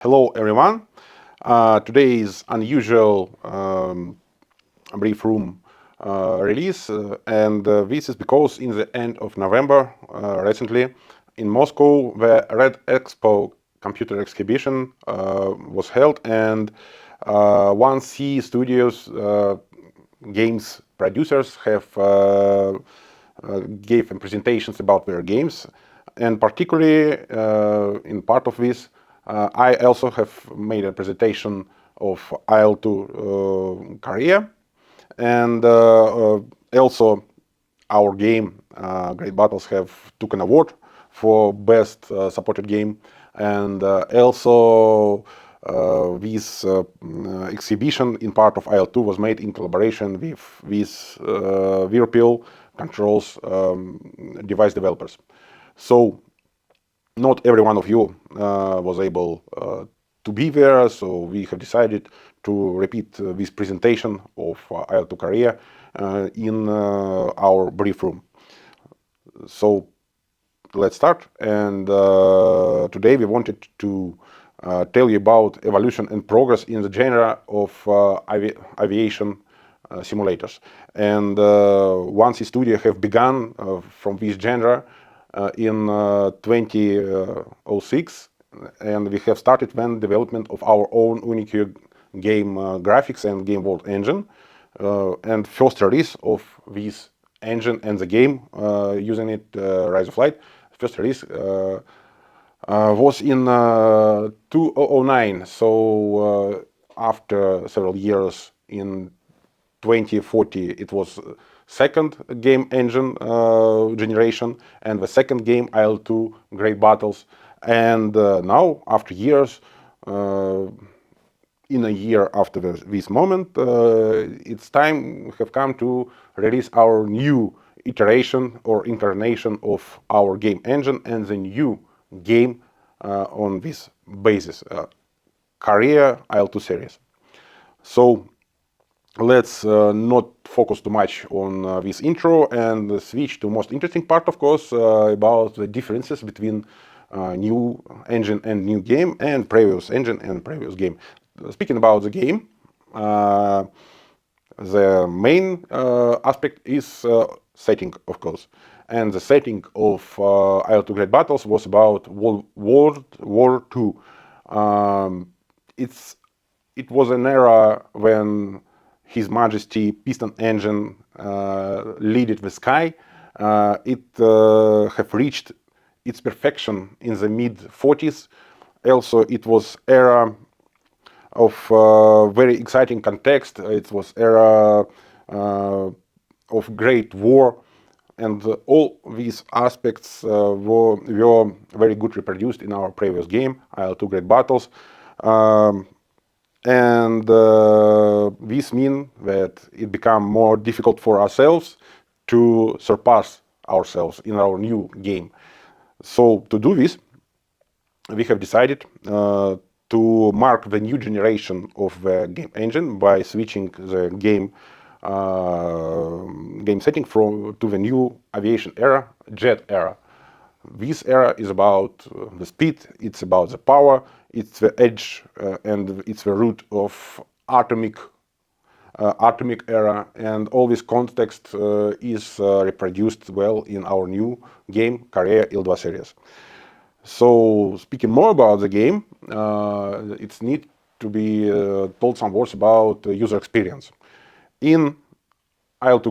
Hello, everyone. Today is unusual brief room release, and this is because in the end of November, recently in Moscow, the Red Expo computer exhibition was held, and 1C Studios games producers have gave presentations about their games, and particularly in part of this, I also have made a presentation of IL-2 Korea, and also our game Great Battles have took an award for best supported game, and also this exhibition in part of IL-2 was made in collaboration with Virpil Controls device developers. So not every one of you was able to be there, so we have decided to repeat this presentation of IL-2 Korea in our brief room. So let's start, and today we wanted to tell you about evolution and progress in the genre of aviation simulators. And once the studio have begun from this genre in 2006, and we have started then development of our own Unicue game graphics and game world engine, and first release of this engine and the game using it, Rise of Light, first release was in 2009. So after several years, in 2040, it was second game engine generation, and the second game IL-2 Great Battles. And now, after years, in a year after this moment, it's time we have come to release our new iteration or incarnation of our game engine and the new game on this basis, Korea IL-2 series. So let's not focus too much on this intro and switch to most interesting part, of course, about the differences between new engine and new game and previous engine and previous game. Speaking about the game, the main aspect is setting, of course. And the setting of IL-2 Great Battles was about World War II. It was an era when His Majesty piston engine leaded the sky. It have reached its perfection in the mid-40s. Also, it was era of very exciting context. It was era of great war, and all these aspects were very good reproduced in our previous game, IL-2 Great Battles. And this means that it became more difficult for ourselves to surpass ourselves in our new game. So to do this, we have decided to mark the new generation of the game engine by switching the game setting to the new aviation era, jet era. This era is about the speed, it's about the power, it's the edge, and it's the root of atomic era, and all this context is reproduced well in our new game, Korea IL-2 series. So, speaking more about the game, it's need to be told some words about user experience. In IL-2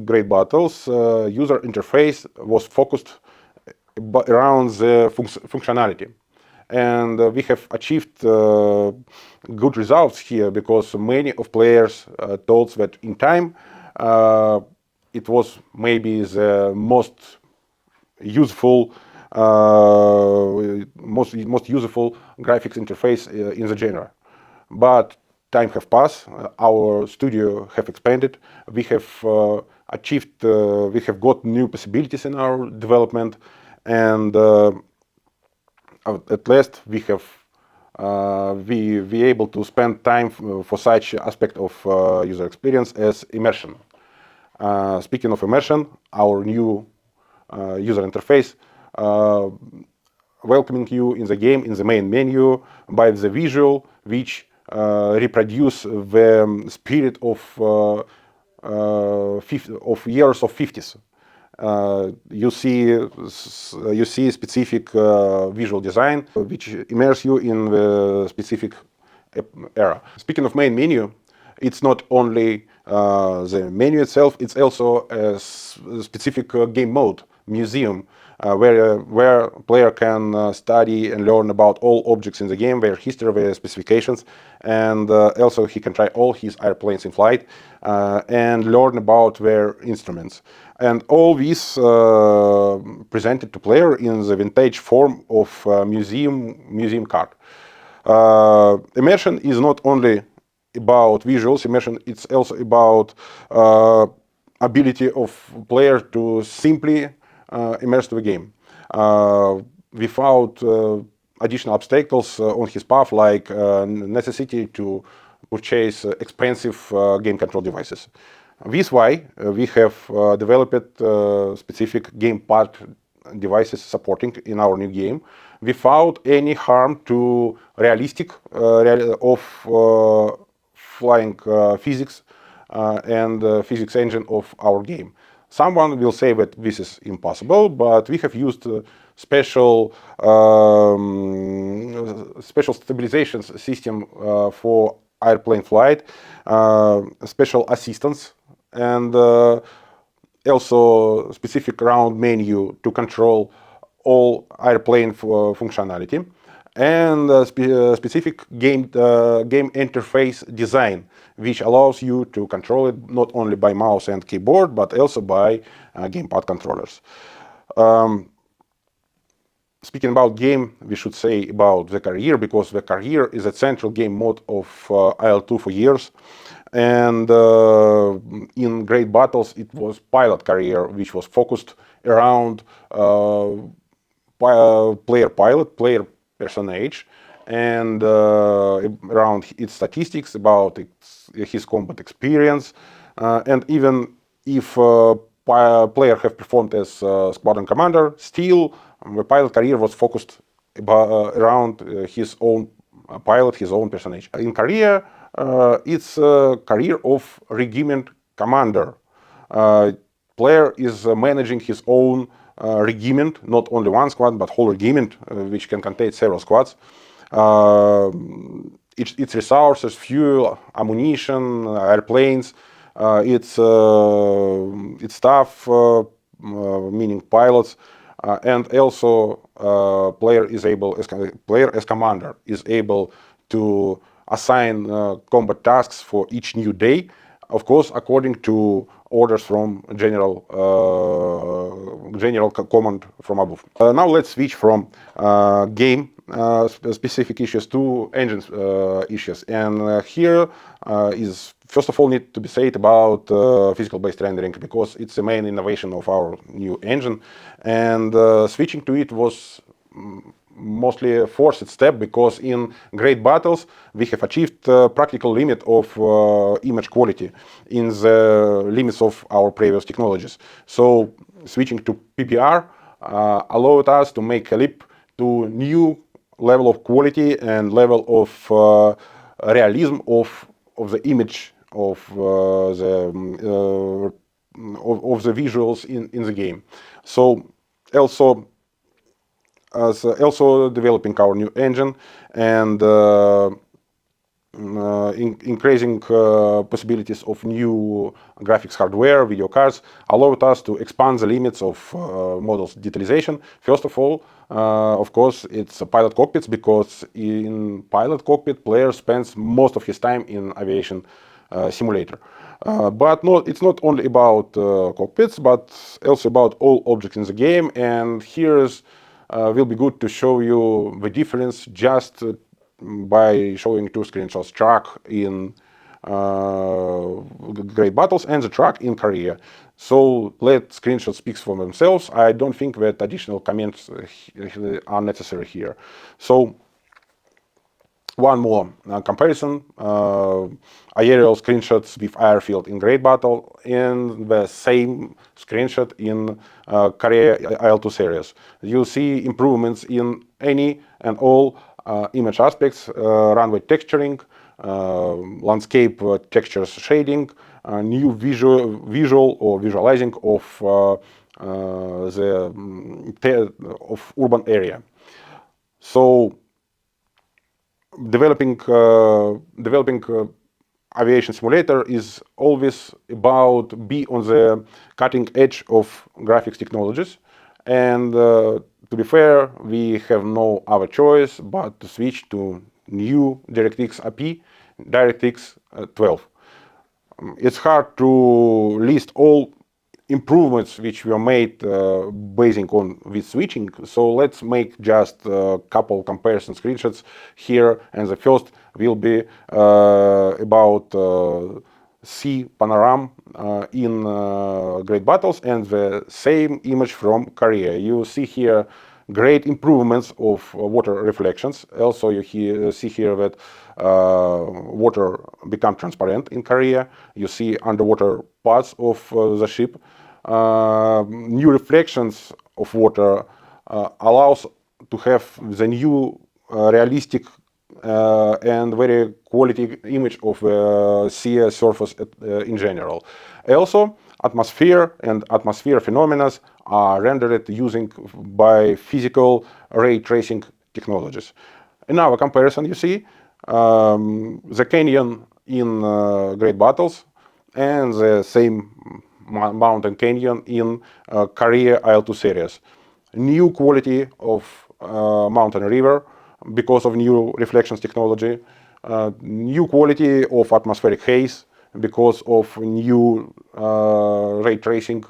Great Battles, user interface was focused around the functionality. And we have achieved good results here because many of players told that in time it was maybe the most useful most useful graphics interface in the genre. But time have passed, our studio have expanded, we have achieved, we have got new possibilities in our development, and at last we have we able to spend time for such aspect of user experience as immersion. Speaking of immersion, our new user interface welcoming you in the game in the main menu by the visual, which reproduce the spirit of years of 50s. You see specific visual design which immerse you in the specific era. Speaking of main menu, it's not only the menu itself, it's also a specific game mode, museum, where player can study and learn about all objects in the game, their history, their specifications, and also he can try all his airplanes in flight and learn about their instruments. And all this presented to player in the vintage form of museum card. Immersion is not only about visuals. Immersion it's also about ability of player to simply immerse to the game without additional obstacles on his path, like necessity to purchase expensive game control devices. This why we have developed specific gamepad devices supporting in our new game without any harm to realistic of flying physics and physics engine of our game. Someone will say that this is impossible, but we have used special stabilization system for airplane flight, special assistance, and also specific round menu to control all airplane functionality, and specific game interface design, which allows you to control it not only by mouse and keyboard, but also by gamepad controllers. Speaking about game, we should say about the career, because the career is a central game mode of IL-2 for years. And in Great Battles, it was pilot career, which was focused around player pilot, player personage, and around its statistics, about his combat experience, and even if player have performed as squadron commander, still the pilot career was focused around his own pilot, his own personage. In Korea, it's a career of regiment commander. Player is managing his own regiment, not only one squad, but whole regiment, which can contain several squads. Its resources, fuel, ammunition, airplanes, its staff, meaning pilots, and also player as commander is able to assign combat tasks for each new day, of course, according to orders from general command from above. Now let's switch from game specific issues to engine issues, and here is first of all need to be said about physical based rendering, because it's the main innovation of our new engine, and switching to it was mostly a forced step, because in Great Battles we have achieved practical limit of image quality in the limits of our previous technologies. So switching to PBR allowed us to make a leap to new level of quality and level of realism of the image of the visuals in the game. So also developing our new engine and increasing possibilities of new graphics hardware, video cards, allowed us to expand the limits of models detalization. First of all, of course, it's pilot cockpits, because in pilot cockpit, player spends most of his time in aviation simulator. But it's not only about cockpits, but also about all objects in the game, and here's will be good to show you the difference just by showing two screenshots: track in Great Battles and the track in Korea. So let screenshots speak for themselves. I don't think that additional comments are necessary here. So One more comparison, aerial screenshots with airfield in Great Battle and the same screenshot in Korea IL-2 series. You see improvements in any and all image aspects, runway texturing, landscape textures shading, new visual or visualizing of of urban area. So developing aviation simulator is always about be on the cutting edge of graphics technologies, and to be fair, we have no other choice but to switch to new DirectX API, DirectX 12. It's hard to list all improvements which were made basing on this switching. So let's make just a couple comparison screenshots here. And the first will be about sea panorama in Great Battles and the same image from Korea. You see here great improvements of water reflections. Also, you see here that water become transparent in Korea. You see underwater parts of the ship. New reflections of water allows to have the new realistic and very quality image of sea surface in general. Also, atmosphere and atmosphere phenomena are rendered using by physical ray tracing technologies. In our comparison, you see the canyon in Great Battles and the same mountain canyon in Korea IL-2 series. New quality of mountain river because of new reflections technology, new quality of atmospheric haze because of new ray tracing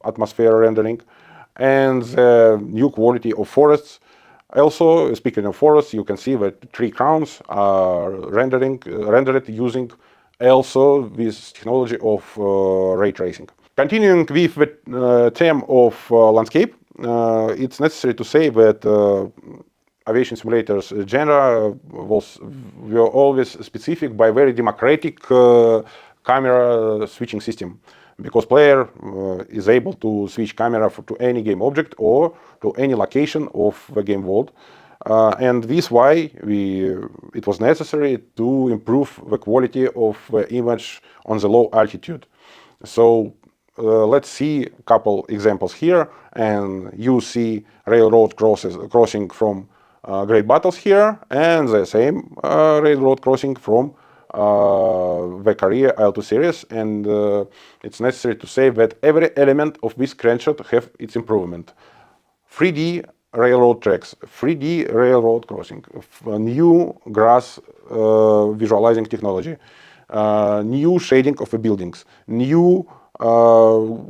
atmosphere rendering, and new quality of forests. Also, speaking of forests, you can see that tree crowns are rendered using also this technology of ray tracing. Continuing with the theme of landscape, it's necessary to say that aviation simulators genre were always specific by very democratic camera switching system, because player is able to switch camera to any game object or to any location of the game world. And this why it was necessary to improve the quality of the image on the low altitude. So let's see a couple examples here, and you see railroad crossing from Great Battles here, and the same railroad crossing from the Korea IL-2 series, and it's necessary to say that every element of this screenshot have its improvement. 3D railroad tracks, 3D railroad crossing, new grass visualizing technology, new shading of the buildings, new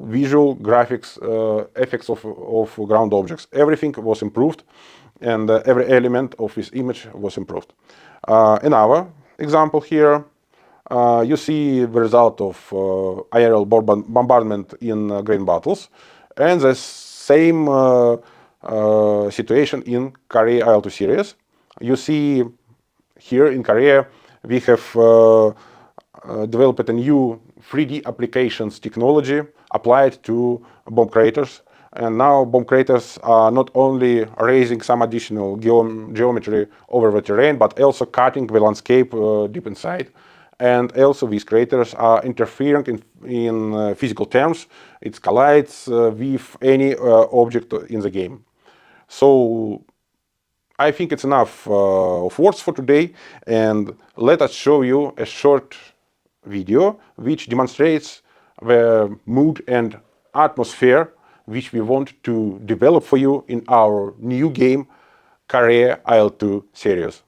visual graphics effects of ground objects. Everything was improved, and every element of this image was improved. In our example here, you see the result of aerial bombardment in Great Battles, and the same situation in Korea IL-2 series. You see here in Korea we have developed a new 3D applications technology applied to bomb craters. And now bomb craters are not only raising some additional geometry over the terrain, but also cutting the landscape deep inside. And also these craters are interfering in physical terms. It collides with any object in the game. So I think it's enough of words for today, and let us show you a short video which demonstrates the mood and atmosphere which we want to develop for you in our new game Korea IL-2 series.